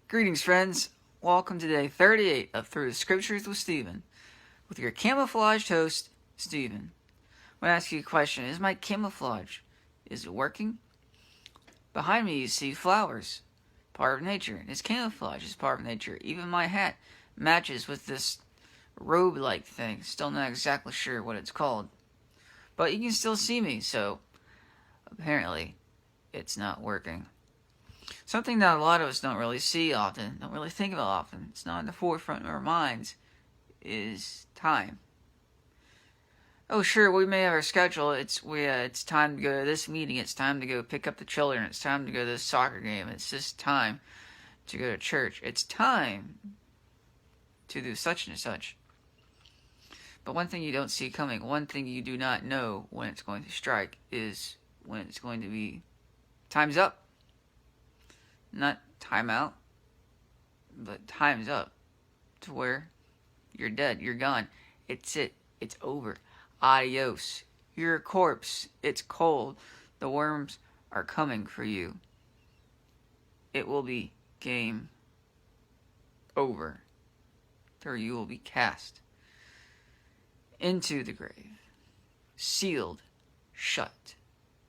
Greetings, friends. Welcome to day 38 of Through the Scriptures with Stephen, with your camouflaged host, Stephen. I want to ask you a question. Is my camouflage, is it working? Behind me you see flowers, part of nature. It's camouflage, it's part of nature. Even my hat matches with this robe-like thing. Still not exactly sure what it's called. But you can still see me, so apparently it's not working. Something that a lot of us don't really see often, don't really think about often, it's not in the forefront of our minds, is time. Oh, sure, we may have our schedule. It's time to go to this meeting. It's time to go pick up the children. It's time to go to this soccer game. It's just time to go to church. It's time to do such and such. But one thing you don't see coming, one thing you do not know when it's going to strike, is when it's going to be time's up. Not time out, but time's up. To where you're dead, you're gone. It's it. It's over. Adios. You're a corpse. It's cold. The worms are coming for you. It will be game over. Or you will be cast into the grave. Sealed shut.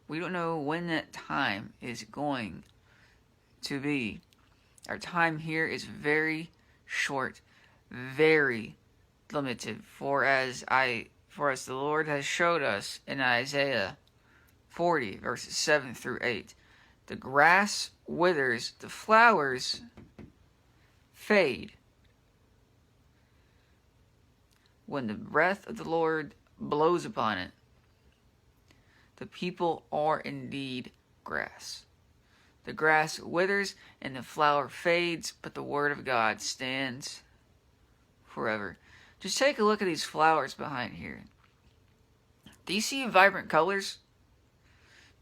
We don't know when that time is going to be. Our time here is very short, very limited, for as the Lord has showed us in Isaiah 40 verses 7 through 8. The grass withers, the flowers fade when the breath of the Lord blows upon it. The people are indeed grass. The grass withers and the flower fades, but the word of God stands forever. Just take a look at these flowers behind here. Do you see vibrant colors?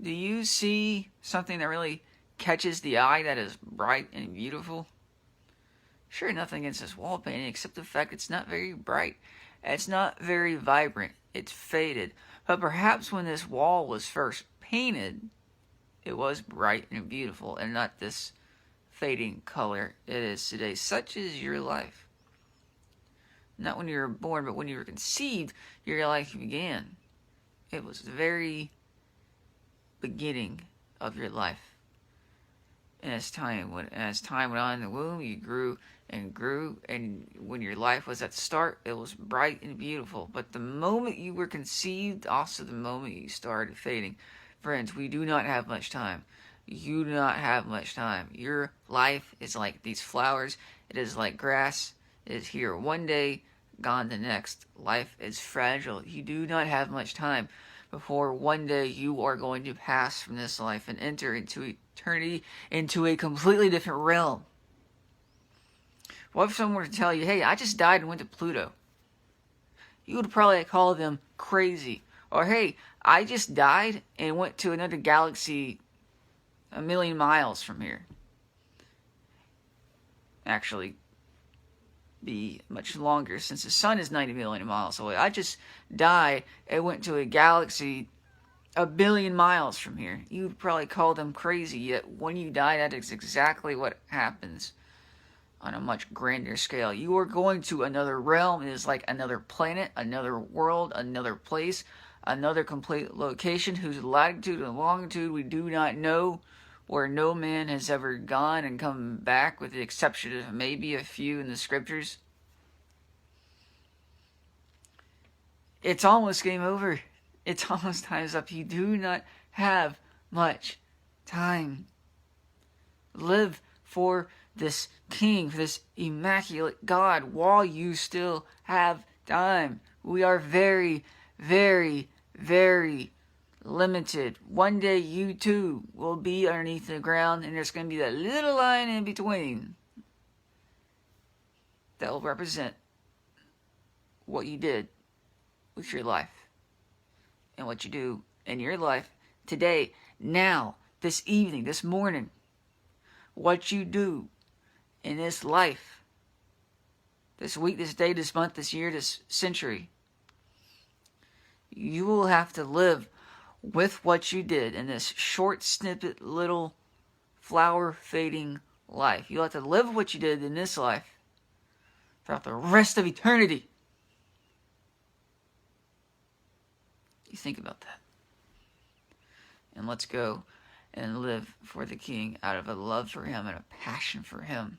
Do you see something that really catches the eye, that is bright and beautiful? Sure, nothing against this wall painting except the fact it's not very bright. It's not very vibrant. It's faded. But perhaps when this wall was first painted, it was bright and beautiful, and not this fading color it is today. Such is your life. Not when you were born, but when you were conceived, your life began. It was the very beginning of your life. And as time went on in the womb, you grew, and when your life was at the start, it was bright and beautiful. But the moment you were conceived, also the moment you started fading. Friends, we do not have much time. You do not have much time. Your life is like these flowers. It is like grass. It is here one day, gone the next. Life is fragile. You do not have much time before one day you are going to pass from this life and enter into eternity, into a completely different realm. What if someone were to tell you, hey, I just died and went to Pluto? You would probably call them crazy. Or, hey, I just died and went to another galaxy 1,000,000 miles from here. Actually, be much longer, since the sun is 90 million miles away. I just died and went to a galaxy 1,000,000,000 miles from here. You would probably call them crazy, yet when you die, that is exactly what happens on a much grander scale. You are going to another realm. It is like another planet, another world, another place, another complete location whose latitude and longitude we do not know, where no man has ever gone and come back, with the exception of maybe a few in the scriptures. It's almost game over. It's almost time's up. You do not have much time. Live for this King, for this immaculate God, while you still have time. We are very, very, very limited. One day you too will be underneath the ground, and there's going to be that little line in between that will represent what you did with your life and what you do in your life today, now, this evening, this morning. What you do in this life, this week, this day, this month, this year, this century. You will have to live with what you did in this short snippet, little flower fading life. You'll have to live what you did in this life throughout the rest of eternity. You think about that. And let's go and live for the King out of a love for Him and a passion for Him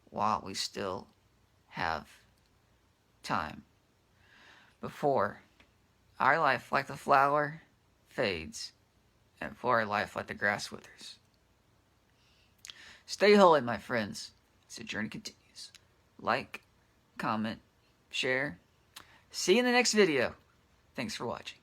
while we still have time. Before our life, like the flower, fades, and before our life, like the grass, withers. Stay holy, my friends, as the journey continues. Like, comment, share. See you in the next video. Thanks for watching.